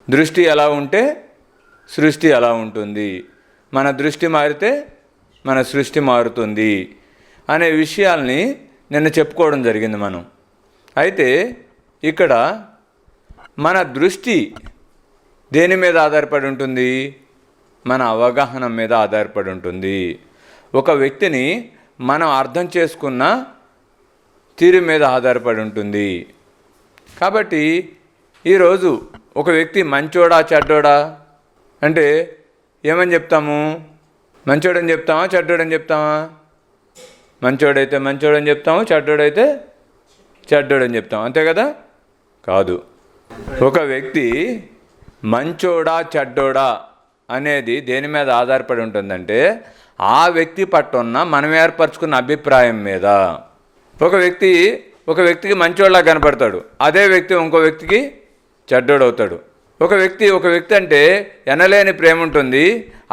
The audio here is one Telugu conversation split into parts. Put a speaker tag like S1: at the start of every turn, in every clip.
S1: దృష్టి ఎలా ఉంటే సృష్టి ఎలా ఉంటుంది, మన దృష్టి మారితే మన సృష్టి మారుతుంది అనే విషయాల్ని నిన్న చెప్పుకోవడం జరిగింది మనం. అయితే ఇక్కడ మన దృష్టి దేని మీద ఆధారపడి ఉంటుంది? మన అవగాహన మీద ఆధారపడి ఉంటుంది. ఒక వ్యక్తిని మనం అర్థం చేసుకున్న తీరు మీద ఆధారపడి ఉంటుంది. కాబట్టి ఈరోజు ఒక వ్యక్తి మంచోడా చెడ్డోడా అంటే ఏమని చెప్తాము? మంచోడని చెప్తామా చెడ్డోడని చెప్తామా? మంచోడైతే మంచోడని చెప్తాము, చెడ్డోడైతే చెడ్డోడని చెప్తాం, అంతే కదా? కాదు. ఒక వ్యక్తి మంచోడా చెడ్డోడా అనేది దేని మీద ఆధారపడి ఉంటుందంటే ఆ వ్యక్తి పట్ల ఉన్న మనం ఏర్పరచుకున్న అభిప్రాయం మీద. ఒక వ్యక్తికి మంచోళ్ళ కనపడతాడు, అదే వ్యక్తి ఇంకో వ్యక్తికి చెడ్డోడవుతాడు. ఒక వ్యక్తి అంటే ఎనలేని ప్రేమ ఉంటుంది,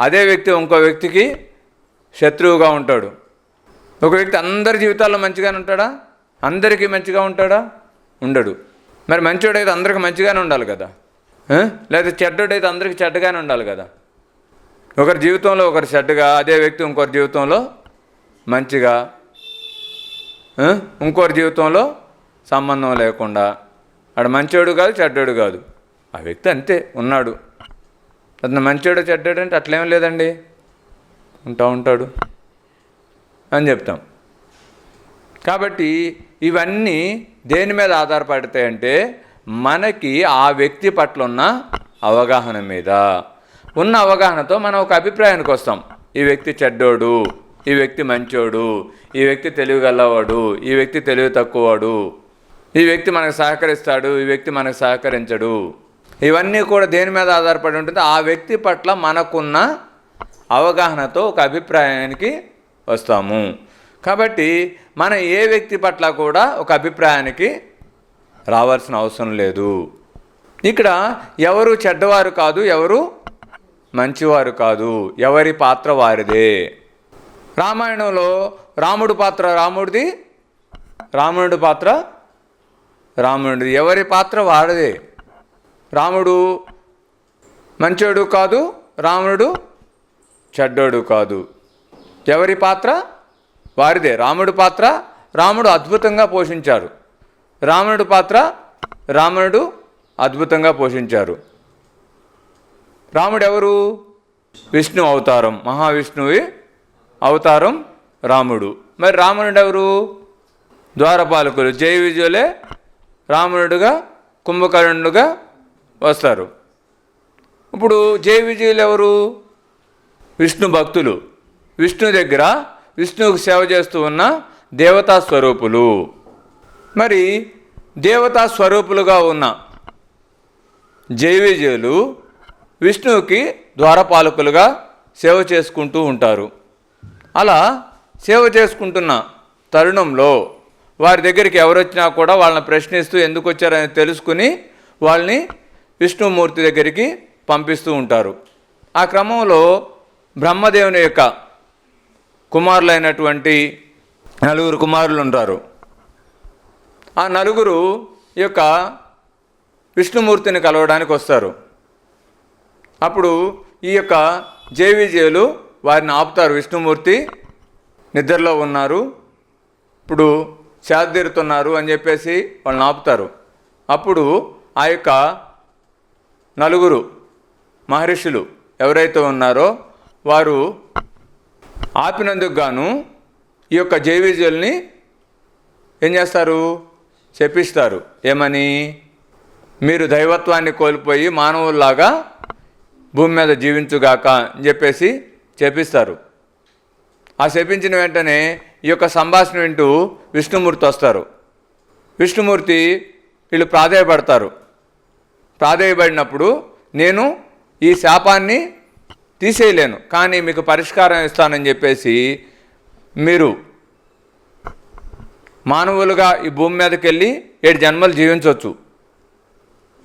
S1: అదే వ్యక్తి ఇంకో వ్యక్తికి శత్రువుగా ఉంటాడు. ఒక వ్యక్తి అందరి జీవితాల్లో మంచిగానే ఉంటాడా? అందరికీ మంచిగా ఉంటాడా? ఉండడు. మరి మంచోడైతే అందరికి మంచిగానే ఉండాలి కదా, లేదా చెడ్డోడైతే అందరికీ చెడ్డగానే ఉండాలి కదా. ఒకరి జీవితంలో ఒకరు చెడ్డగా, అదే వ్యక్తి ఇంకొకరి జీవితంలో మంచిగా, ఇంకొకరి జీవితంలో సంబంధం లేకుండా, ఆడ మంచోడు కాదు చెడ్డోడు కాదు, ఆ వ్యక్తి అంతే ఉన్నాడు. అతను మంచోడు చెడ్డోడు అంటే అట్లేం లేదండి, ఉంటాడు అని చెప్తాం. కాబట్టి ఇవన్నీ దేని మీద ఆధారపడతాయంటే మనకి ఆ వ్యక్తి పట్ల ఉన్న అవగాహన మీద. ఉన్న అవగాహనతో మనం ఒక అభిప్రాయానికి వస్తాం. ఈ వ్యక్తి చెడ్డోడు, ఈ వ్యక్తి మంచోడు, ఈ వ్యక్తి తెలివి గల్లవాడు, ఈ వ్యక్తి తెలివి తక్కువవాడు, ఈ వ్యక్తి మనకు సహకరిస్తాడు, ఈ వ్యక్తి మనకు సహకరించడు. ఇవన్నీ కూడా దేని మీద ఆధారపడి ఉంటుంది? ఆ వ్యక్తి పట్ల మనకున్న అవగాహనతో ఒక అభిప్రాయానికి వస్తాము. కాబట్టి మనం ఏ వ్యక్తి పట్ల కూడా ఒక అభిప్రాయానికి రావాల్సిన అవసరం లేదు. ఇక్కడ ఎవరు చెడ్డవారు కాదు, ఎవరు మంచివారు కాదు, ఎవరి పాత్ర వారిదే. రామాయణంలో రాముడి పాత్ర రాముడిది, రావణుడి పాత్ర రావణుడిది, ఎవరి పాత్ర వారిదే. రాముడు మంచోడు కాదు, రావణుడు చెడ్డోడు కాదు, ఎవరి పాత్ర వారిదే. రాముడి పాత్ర రాముడు అద్భుతంగా పోషించారు, రావణుడి పాత్ర రావణుడు అద్భుతంగా పోషించారు. రాముడు ఎవరు? విష్ణు అవతారం, మహావిష్ణువు అవతారం రాముడు. మరి రావణుడు ఎవరు? ద్వారపాలకులు, జయ విజయులే రావణుడుగా కుంభకర్ణుడుగా వస్తారు. ఇప్పుడు జయ విజయులు ఎవరు? విష్ణు భక్తులు, విష్ణు దగ్గర విష్ణువుకు సేవ చేస్తూ ఉన్న దేవతా స్వరూపులు. మరి దేవతా స్వరూపులుగా ఉన్న జయ విజయులు విష్ణువుకి ద్వారపాలకులుగా సేవ చేసుకుంటూ ఉంటారు. అలా సేవ చేసుకుంటున్న తరుణంలో వారి దగ్గరికి ఎవరు వచ్చినా కూడా వాళ్ళని ప్రశ్నిస్తూ ఎందుకు వచ్చారని తెలుసుకుని వాళ్ళని విష్ణుమూర్తి దగ్గరికి పంపిస్తూ ఉంటారు. ఆ క్రమంలో బ్రహ్మదేవుని యొక్క కుమారులైనటువంటి 4 కుమారులు ఉంటారు. ఆ 4 ఈ యొక్క విష్ణుమూర్తిని కలవడానికి వస్తారు. అప్పుడు ఈ యొక్క జయ విజయులు వారిని ఆపుతారు. విష్ణుమూర్తి నిద్రలో ఉన్నారు, ఇప్పుడు శాదీరుతున్నారు అని చెప్పేసి వాళ్ళని ఆపుతారు. అప్పుడు ఆ యొక్క 4 మహర్షులు ఎవరైతే ఉన్నారో వారు ఆపినందుకు గాను ఈ యొక్క జయ విజయుల్ని ఏం చేస్తారు? శపిస్తారు. ఏమని? మీరు దైవత్వాన్ని కోల్పోయి మానవుల్లాగా భూమి మీద జీవించుగాక అని చెప్పేసి శపిస్తారు. ఆ శపించిన వెంటనే ఈ యొక్క సంభాషణ వింటూ విష్ణుమూర్తి వస్తారు. విష్ణుమూర్తి వీళ్ళు ప్రాధేయపడతారు. ప్రాధేయపడినప్పుడు నేను ఈ శాపాన్ని తీసేయలేను, కానీ మీకు పరిష్కారం ఇస్తానని చెప్పేసి మీరు మానవులుగా ఈ భూమి మీదకి వెళ్ళి 7 జన్మలు జీవించవచ్చు,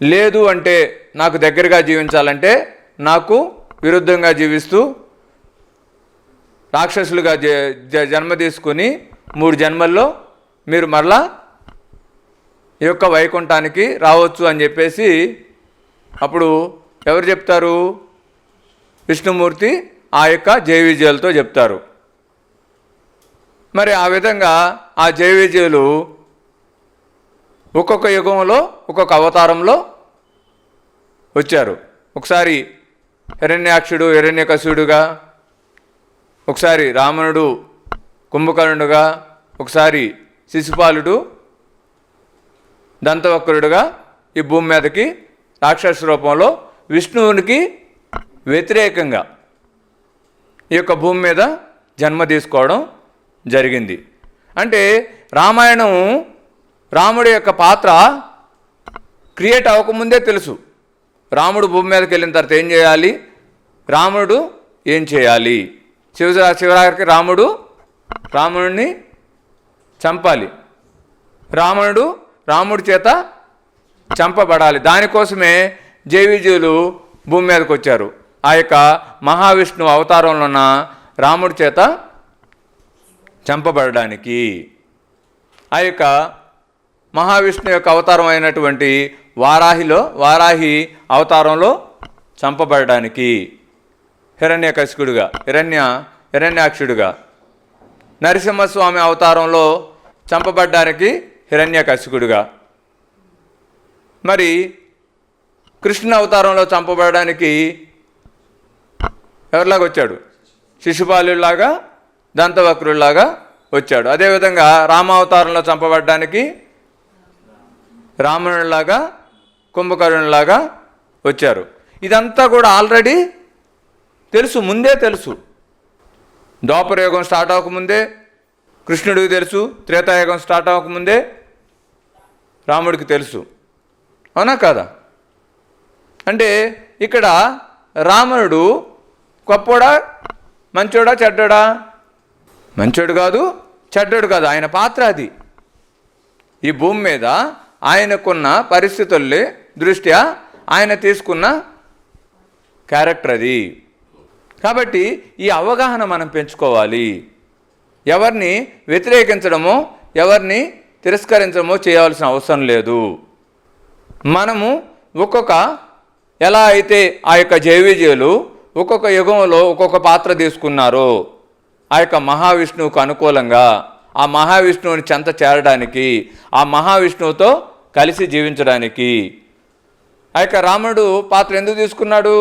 S1: లేదు అంటే నాకు దగ్గరగా జీవించాలంటే నాకు విరుద్ధంగా జీవిస్తూ రాక్షసులుగా జన్మ తీసుకుని 3 జన్మల్లో మీరు మరలా ఈ యొక్క వైకుంఠానికి రావచ్చు అని చెప్పేసి అప్పుడు ఎవరు చెప్తారు? విష్ణుమూర్తి ఆ యొక్క జయ విజయాలతో చెప్తారు. మరి ఆ విధంగా ఆ జయ విజయులు ఒక్కొక్క యుగంలో ఒక్కొక్క అవతారంలో వచ్చారు. ఒకసారి హిరణ్యాక్షుడు హిరణ్యకశిపుడుగా, ఒకసారి రావణుడు కుంభకర్ణుడుగా, ఒకసారి శిశుపాలుడు దంతవక్రుడుగా ఈ భూమి మీదకి రాక్షస రూపంలో విష్ణువునికి వ్యతిరేకంగా ఈ యొక్క భూమి మీద జన్మ తీసుకోవడం జరిగింది. అంటే రామాయణం రాముడి యొక్క పాత్ర క్రియేట్ అవ్వకముందే తెలుసు. రాముడు భూమి మీదకి వెళ్ళిన తర్వాత ఏం చేయాలి, రాముడు ఏం చేయాలి, శివరాత్రికి రాముడిని చంపాలి, రాముడి చేత చంపబడాలి. దానికోసమే జయవిజయులు భూమి మీదకి వచ్చారు. ఆ యొక్క మహావిష్ణువు అవతారంలో ఉన్న రాముడి చేత చంపబడడానికి, ఆ యొక్క మహావిష్ణువు యొక్క అవతారం అయినటువంటి వారాహి అవతారంలో చంపబడడానికి, హిరణ్యాక్షుడుగా, నరసింహస్వామి అవతారంలో చంపబడ్డానికి హిరణ్యకశిపుడుగా, మరి కృష్ణ అవతారంలో చంపబడడానికి ఎవరిలాగా వచ్చాడు? శిశుపాలులాగా, దంతవక్రులాగా వచ్చాడు. అదేవిధంగా రామావతారంలో చంపబడడానికి రావణుడిలాగా, కుంభకర్ణులాగా వచ్చారు. ఇదంతా కూడా ఆల్రెడీ తెలుసు, ముందే తెలుసు. ద్వాపరయుగం స్టార్ట్ అవ్వకముందే కృష్ణుడికి తెలుసు, త్రేతాయుగం స్టార్ట్ అవ్వకముందే రాముడికి తెలుసు. అవునా కాదా? అంటే ఇక్కడ రావణుడు గొప్పోడా, మంచోడా, చెడ్డోడా? మంచోడు కాదు, చెడ్డోడు కాదు. ఆయన పాత్ర అది. ఈ భూమి మీద ఆయనకున్న పరిస్థితుల దృష్ట్యా ఆయన తీసుకున్న క్యారెక్టర్ అది. కాబట్టి ఈ అవగాహన మనం పెంచుకోవాలి. ఎవరిని వ్యతిరేకించడమో ఎవరిని తిరస్కరించడమో చేయాల్సిన అవసరం లేదు. మనము ఎలా అయితే ఆ యొక్క జయవిజయులు ఒక్కొక్క యుగంలో ఒక్కొక్క పాత్ర తీసుకున్నారో ఆ యొక్క మహావిష్ణువుకు అనుకూలంగా, ఆ మహావిష్ణువుని చెంత చేరడానికి, ఆ మహావిష్ణువుతో కలిసి జీవించడానికి, ఆ యొక్క రాముడు పాత్ర ఎందుకు తీసుకున్నాడు?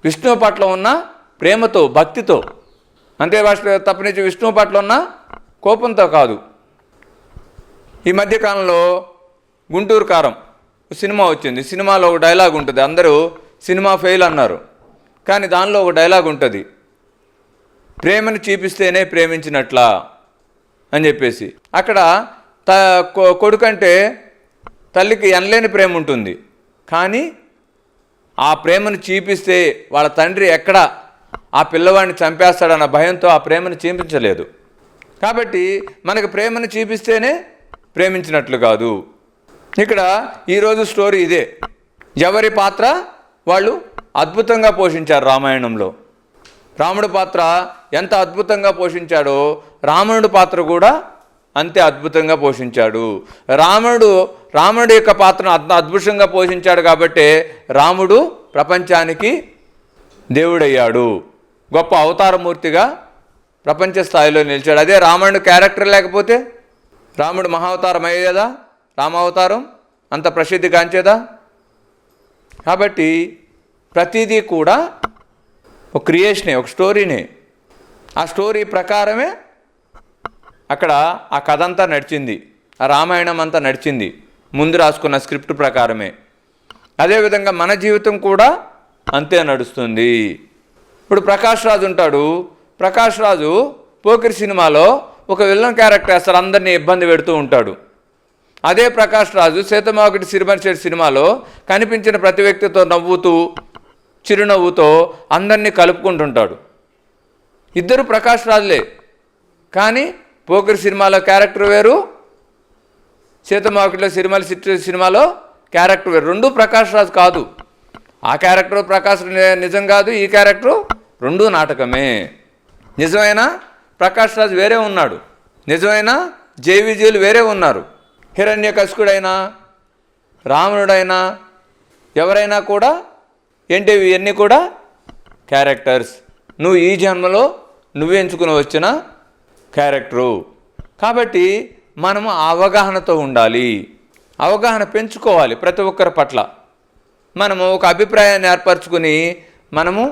S1: విష్ణువు పట్ల ఉన్న ప్రేమతో, భక్తితో. అంతే తప్పనించి విష్ణువు పట్ల ఉన్న కోపంతో కాదు. ఈ మధ్యకాలంలో గుంటూరు కారం సినిమా వచ్చింది. సినిమాలో ఒక డైలాగ్ ఉంటుంది. అందరూ సినిమా ఫెయిల్ అన్నారు, కానీ దానిలో ఒక డైలాగ్ ఉంటుంది, ప్రేమను చూపిస్తేనే ప్రేమించినట్లా అని చెప్పేసి. అక్కడ కొడుకంటే తల్లికి ఎనలేని ప్రేమ ఉంటుంది, కానీ ఆ ప్రేమను చూపిస్తే వాళ్ళ తండ్రి ఎక్కడ ఆ పిల్లవాడిని చంపేస్తాడన్న భయంతో ఆ ప్రేమను చూపించలేదు. కాబట్టి మనకు ప్రేమను చూపిస్తేనే ప్రేమించినట్లు కాదు. ఇక్కడ ఈరోజు స్టోరీ ఇదే. ఎవరి పాత్ర వాళ్ళు అద్భుతంగా పోషించారు రామాయణంలో. రాముడి పాత్ర ఎంత అద్భుతంగా పోషించాడో రావణుడి పాత్ర కూడా అంతే అద్భుతంగా పోషించాడు. రాముడి యొక్క పాత్రను అద్భుతంగా పోషించాడు కాబట్టే రాముడు ప్రపంచానికి దేవుడయ్యాడు, గొప్ప అవతారమూర్తిగా ప్రపంచ స్థాయిలో నిలిచాడు. అదే రావణుడి క్యారెక్టర్ లేకపోతే రాముడు మహావతారం అయ్యేదా? రామావతారం అంత ప్రసిద్ధి గాంచేదా? కాబట్టి ప్రతిదీ కూడా ఒక క్రియేషనే, ఒక స్టోరీనే. ఆ స్టోరీ ప్రకారమే అక్కడ ఆ కథ అంతా నడిచింది, ఆ రామాయణం అంతా నడిచింది, ముందు రాసుకున్న స్క్రిప్ట్ ప్రకారమే. అదేవిధంగా మన జీవితం కూడా అంతే నడుస్తుంది. ఇప్పుడు ప్రకాష్ రాజు ఉంటాడు. ప్రకాష్ రాజు పోకిరి సినిమాలో ఒక విలన్ క్యారెక్టర్ వేస్తారు, అందరినీ ఇబ్బంది పెడుతూ ఉంటాడు. అదే ప్రకాష్ రాజు సీతమ్మవాకిటి సిరిమర్శెట్టి సినిమాలో కనిపించిన ప్రతి వ్యక్తితో నవ్వుతూ, చిరునవ్వుతో అందరినీ కలుపుకుంటుంటాడు. ఇద్దరు ప్రకాష్ రాజులే, కానీ పోకిరి సినిమాలో క్యారెక్టర్ వేరు, సీతమ్మవాకిటిలో సిరిమర్శెట్టి సినిమాలో క్యారెక్టర్ వేరు. రెండు ప్రకాష్ రాజు కాదు. ఆ క్యారెక్టర్ ప్రకాష్ నిజం కాదు, ఈ క్యారెక్టరు రెండూ నాటకమే. నిజమైన ప్రకాష్ రాజు వేరే ఉన్నాడు, నిజమైన జయ విజయులు వేరే ఉన్నారు. హిరణ్యకశిపుడైనా రావణుడైనా ఎవరైనా కూడా ఏంటి ఇవన్నీ కూడా క్యారెక్టర్స్. నువ్వు ఈ జన్మలో నువ్వు ఎంచుకుని వచ్చిన క్యారెక్టరు. కాబట్టి మనము అవగాహనతో ఉండాలి, అవగాహన పెంచుకోవాలి. ప్రతి ఒక్కరి పట్ల మనము ఒక అభిప్రాయాన్ని ఏర్పరచుకుని మనము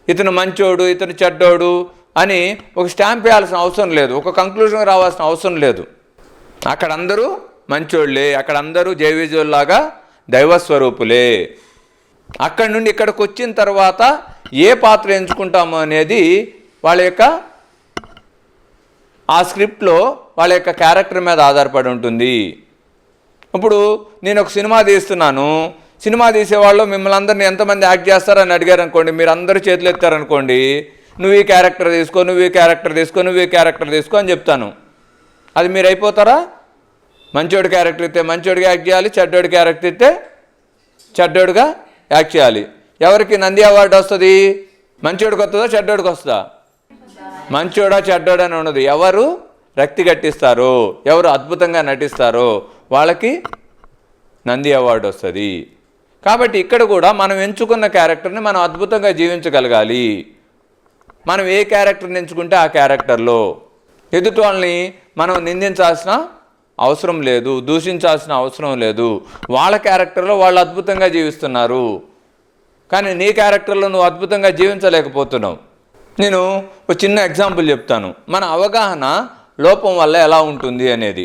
S1: ఇతను మంచోడు ఇతను చెడ్డోడు అని ఒక స్టాంప్ వేయాల్సిన అవసరం లేదు, ఒక కంక్లూజన్ రావాల్సిన అవసరం లేదు. అక్కడ అందరూ మంచోళ్ళే, అక్కడ అందరూ జైవిజుల్లాగా దైవస్వరూపులే. అక్కడి నుండి ఇక్కడికి వచ్చిన తర్వాత ఏ పాత్ర ఎంచుకుంటాము అనేది వాళ్ళ యొక్క ఆ స్క్రిప్ట్లో వాళ్ళ యొక్క క్యారెక్టర్ మీద ఆధారపడి ఉంటుంది. ఇప్పుడు నేను ఒక సినిమా తీస్తున్నాను, సినిమా తీసేవాళ్ళు మిమ్మల్ని అందరినీ ఎంతమంది యాక్ట్ చేస్తారని అడిగారు అనుకోండి, మీరు అందరూ చేతులు ఎత్తారనుకోండి, నువ్వు ఈ క్యారెక్టర్ తీసుకో, నువ్వు ఈ క్యారెక్టర్ తీసుకో, నువ్వు ఈ క్యారెక్టర్ తీసుకో అని చెప్తాను. అది మీరు అయిపోతారా? మంచోడి క్యారెక్టర్ ఇస్తే మంచోడిగా యాక్ట్ చేయాలి, చెడ్డోడి క్యారెక్టర్ ఇస్తే చెడ్డోడిగా యాక్ట్ చేయాలి. ఎవరికి నంది అవార్డు వస్తుంది? మంచోడికి వస్తుందా చెడ్డోడికి వస్తుందా? మంచోడా చెడ్డోడా అని ఉండదు. ఎవరు రక్తి కట్టిస్తారో, ఎవరు అద్భుతంగా నటిస్తారో వాళ్ళకి నంది అవార్డు వస్తుంది. కాబట్టి ఇక్కడ కూడా మనం ఎంచుకున్న క్యారెక్టర్ని మనం అద్భుతంగా జీవించగలగాలి. మనం ఏ క్యారెక్టర్ని ఎంచుకుంటే ఆ క్యారెక్టర్లో ఎదుటి వాళ్ళని మనం నిందించాల్సిన అవసరం లేదు, దూషించాల్సిన అవసరం లేదు. వాళ్ళ క్యారెక్టర్లో వాళ్ళు అద్భుతంగా జీవిస్తున్నారు, కానీ నీ క్యారెక్టర్లో నువ్వు అద్భుతంగా జీవించలేకపోతున్నావు. నేను ఒక చిన్న ఎగ్జాంపుల్ చెప్తాను. మన అవగాహన లోపం వల్ల ఎలా ఉంటుంది అనేది.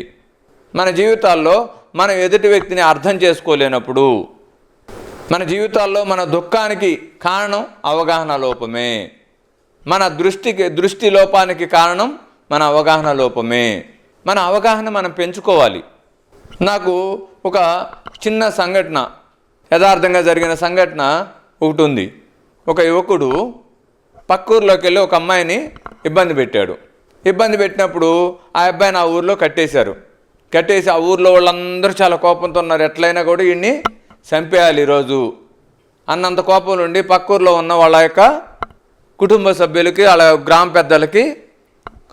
S1: మన జీవితాల్లో మనం ఎదుటి వ్యక్తిని అర్థం చేసుకోలేనప్పుడు, మన జీవితాల్లో మన దుఃఖానికి కారణం అవగాహన లోపమే. మన దృష్టి లోపానికి కారణం మన అవగాహన లోపమే. మన అవగాహన మనం పెంచుకోవాలి. నాకు ఒక చిన్న సంఘటన, యథార్థంగా జరిగిన సంఘటన ఒకటి ఉంది. ఒక యువకుడు పక్కూరులోకి వెళ్ళి ఒక అమ్మాయిని ఇబ్బంది పెట్టాడు. ఇబ్బంది పెట్టినప్పుడు ఆ అబ్బాయిని ఆ ఊర్లో కట్టేశారు. కట్టేసి ఆ ఊర్లో వాళ్ళందరూ చాలా కోపంతో ఉన్నారు, ఎట్లయినా కూడా వీడిని చంపేయాలి ఈరోజు అన్నంత కోపం నుండి పక్కూరులో ఉన్న వాళ్ళ యొక్క కుటుంబ సభ్యులకి, వాళ్ళ గ్రామ పెద్దలకి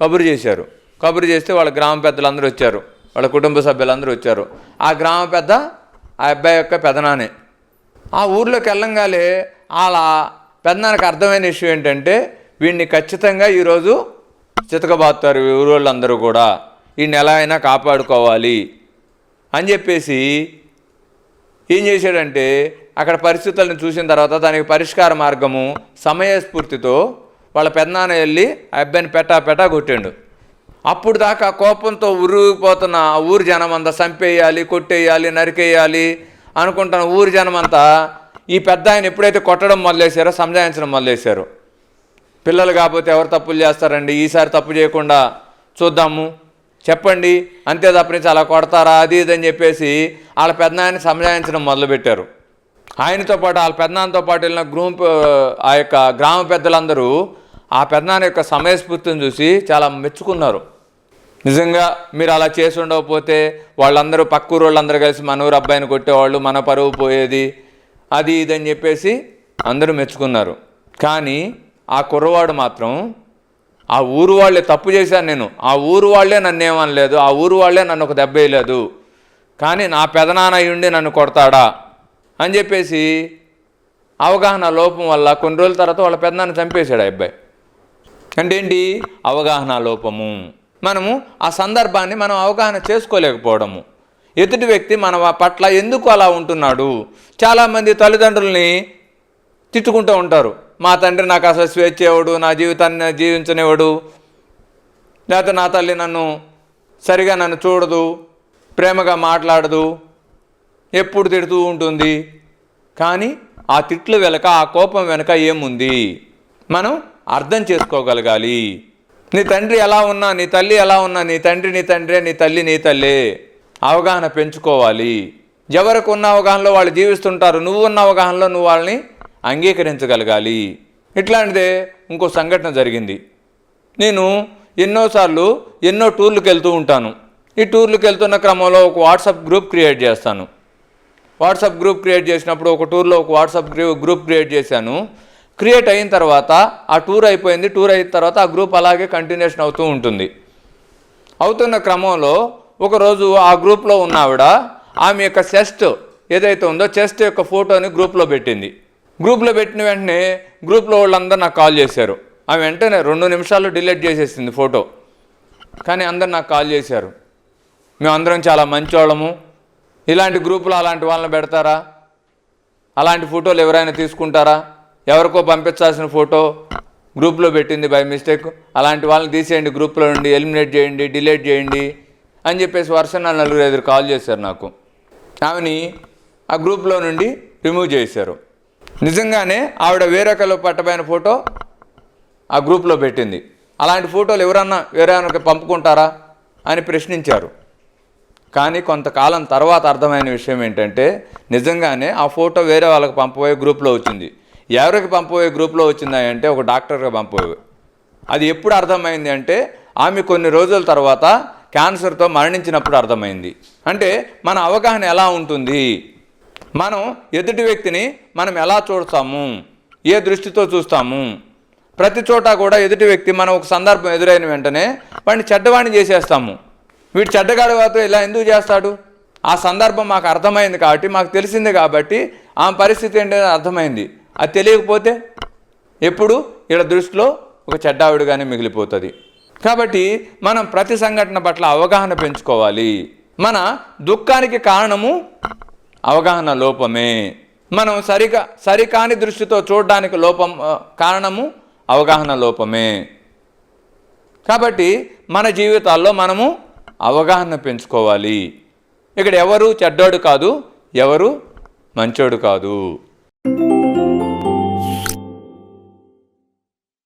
S1: కబురు చేశారు. కబురు చేస్తే వాళ్ళ గ్రామ పెద్దలందరూ వచ్చారు, వాళ్ళ కుటుంబ సభ్యులందరూ వచ్చారు. ఆ గ్రామ పెద్ద ఆ అబ్బాయి యొక్క పెదనానే. ఆ ఊర్లోకి వెళ్ళంగానే వాళ్ళ పెదనానికి అర్థమైన విషయం ఏంటంటే, వీడిని ఖచ్చితంగా ఈరోజు చితకబాతుతారు ఊరు వాళ్ళందరూ కూడా, వీడిని ఎలా అయినా కాపాడుకోవాలి అని చెప్పేసి ఏం చేశాడంటే, అక్కడ పరిస్థితులను చూసిన తర్వాత దానికి పరిష్కార మార్గము సమయస్ఫూర్తితో వాళ్ళ పెదనాన్న వెళ్ళి ఆ అబ్బాయిని పెటా కొట్టాడు. అప్పుడు దాకా కోపంతో ఉరిగిపోతున్న ఆ ఊరి జనం అంతా చంపేయాలి, కొట్టేయాలి, నరికేయాలి అనుకుంటున్న ఊరి జనం అంతా ఈ పెద్ద ఆయన ఎప్పుడైతే కొట్టడం మొదలేశారో సంజాయించడం మొదలేశారు. పిల్లలు కాకపోతే ఎవరు తప్పులు చేస్తారండి, ఈసారి తప్పు చేయకుండా చూద్దాము చెప్పండి, అంతే తప్పనించి అలా కొడతారా అది ఇది అని చెప్పేసి వాళ్ళ పెద్దనాయన్ని సంజాయించడం మొదలుపెట్టారు. ఆయనతో పాటు వాళ్ళ పెద్దనాన్నతో పాటు వెళ్ళిన ఆ యొక్క గ్రామ పెద్దలందరూ ఆ పెద్దనాన్న యొక్క సమయస్ఫూర్తిని చూసి చాలా మెచ్చుకున్నారు. నిజంగా మీరు అలా చేసి ఉండకపోతే వాళ్ళందరూ పక్కూరు వాళ్ళందరూ కలిసి మన ఊరు అబ్బాయిని కొట్టేవాళ్ళు, మన పరువు పోయేది అది ఇదని చెప్పేసి అందరూ మెచ్చుకున్నారు. కానీ ఆ కుర్రవాడు మాత్రం, ఆ ఊరు వాళ్ళే తప్పు చేశాను నేను, ఆ ఊరు వాళ్ళే నన్ను ఏమనలేదు, ఆ ఊరు వాళ్ళే నన్ను ఒక దెబ్బ వేయలేదు, కానీ నా పెదనాన్న ఉండి నన్ను కొడతాడా అని చెప్పేసి అవగాహన లోపం వల్ల కొన్ని రోజుల తర్వాత వాళ్ళ పెదనాన్న చంపేశాడు ఆ అబ్బాయి. అంటే ఏంటి? అవగాహన లోపము. మనము ఆ సందర్భాన్ని మనం అవగాహన చేసుకోలేకపోవడము. ఎదుటి వ్యక్తి మన పట్ల ఎందుకు అలా ఉంటున్నాడు. చాలామంది తల్లిదండ్రుల్ని తిట్టుకుంటూ ఉంటారు, మా తండ్రి నాకు అసలు స్వేచ్ఛ ఇవ్వడు, నా జీవితాన్ని జీవించనివ్వడు, లేకపోతే నా తల్లి సరిగా నన్ను చూడదు, ప్రేమగా మాట్లాడదు, ఎప్పుడు తిడుతూ ఉంటుంది. కానీ ఆ తిట్లు వెనక, ఆ కోపం వెనక ఏముంది మనం అర్థం చేసుకోగలగాలి. నీ తండ్రి ఎలా ఉన్నా, నీ తల్లి ఎలా ఉన్నా, నీ తండ్రి నీ తండ్రే, నీ తల్లి నీ తల్లే. అవగాహన పెంచుకోవాలి. ఎవరికి ఉన్న అవగాహనలో వాళ్ళు జీవిస్తుంటారు, నువ్వు ఉన్న అవగాహనలో నువ్వు వాళ్ళని అంగీకరించగలగాలి. ఇట్లాంటిదే ఇంకో సంఘటన జరిగింది. నేను ఎన్నోసార్లు ఎన్నో టూర్లకు వెళ్తూ ఉంటాను. ఈ టూర్లకు వెళ్తున్న క్రమంలో ఒక వాట్సాప్ గ్రూప్ క్రియేట్ చేస్తాను. వాట్సాప్ గ్రూప్ క్రియేట్ చేసినప్పుడు ఒక టూర్లో ఒక వాట్సాప్ గ్రూప్ క్రియేట్ చేశాను. క్రియేట్ అయిన తర్వాత ఆ టూర్ అయిపోయింది. టూర్ అయిన తర్వాత ఆ గ్రూప్ అలాగే కంటిన్యూషన్ అవుతూ ఉంటుంది. అవుతున్న క్రమంలో ఒకరోజు ఆ గ్రూప్లో ఉన్న ఆమె యొక్క ఏదైతే ఉందో చెస్ట్ యొక్క ఫోటోని గ్రూప్లో పెట్టింది. గ్రూప్లో పెట్టిన వెంటనే గ్రూప్లో వాళ్ళందరూ నాకు కాల్ చేశారు. ఆమె వెంటనే 2 నిమిషాల్లో డిలీట్ చేసేసింది ఫోటో. కానీ అందరు నాకు కాల్ చేశారు, మేమందరం చాలా మంచోళ్ళము, ఇలాంటి గ్రూపులో అలాంటి వాళ్ళని పెడతారా, అలాంటి ఫోటోలు ఎవరైనా తీసుకుంటారా, ఎవరికో పంపించాల్సిన ఫోటో గ్రూప్లో పెట్టింది బై మిస్టేక్, అలాంటి వాళ్ళని తీసేయండి, గ్రూప్లో నుండి ఎలిమినేట్ చేయండి, డిలీట్ చేయండి అని చెప్పేసి వరుస 4-5 కాల్ చేశారు నాకు. ఆమెని ఆ గ్రూప్లో నుండి రిమూవ్ చేశారు. నిజంగానే ఆవిడ వేరొకరు పట్టబోయిన ఫోటో ఆ గ్రూప్లో పెట్టింది. అలాంటి ఫోటోలు ఎవరన్నా వేరే పంపుకుంటారా అని ప్రశ్నించారు. కానీ కొంతకాలం తర్వాత అర్థమైన విషయం ఏంటంటే నిజంగానే ఆ ఫోటో వేరే వాళ్ళకి పంపబోయే గ్రూప్లో వచ్చింది. ఎవరికి పంపబోయే గ్రూప్లో వచ్చిందా అంటే ఒక డాక్టర్గా పంపబోయే. అది ఎప్పుడు అర్థమైంది అంటే ఆమె కొన్ని రోజుల తర్వాత క్యాన్సర్తో మరణించినప్పుడు అర్థమైంది. అంటే మన అవగాహన ఎలా ఉంటుంది, మనం ఎదుటి వ్యక్తిని మనం ఎలా చూస్తాము, ఏ దృష్టితో చూస్తాము. ప్రతి చోట కూడా ఎదుటి వ్యక్తి మనం ఒక సందర్భం ఎదురైన వెంటనే వాడిని చెడ్డవాడిని చేసేస్తాము. వీడు చెడ్డగాడు కాదు ఇలా ఎందుకు చేస్తాడు, ఆ సందర్భం మాకు అర్థమైంది కాబట్టి, మాకు తెలిసింది కాబట్టి ఆమె పరిస్థితి ఏంటంటే అర్థమైంది. అది తెలియకపోతే ఎప్పుడు వీళ్ళ దృష్టిలో ఒక చెడ్డావిడిగానే మిగిలిపోతుంది. కాబట్టి మనం ప్రతి సంఘటన పట్ల అవగాహన పెంచుకోవాలి. మన దుఃఖానికి కారణము అవగాహన లోపమే. మనం సరికాని దృష్టితో చూడడానికి కారణము అవగాహన లోపమే. కాబట్టి మన జీవితాల్లో మనము అవగాహన పెంచుకోవాలి. ఇక్కడ ఎవరు చెడ్డోడు కాదు, ఎవరు మంచోడు కాదు.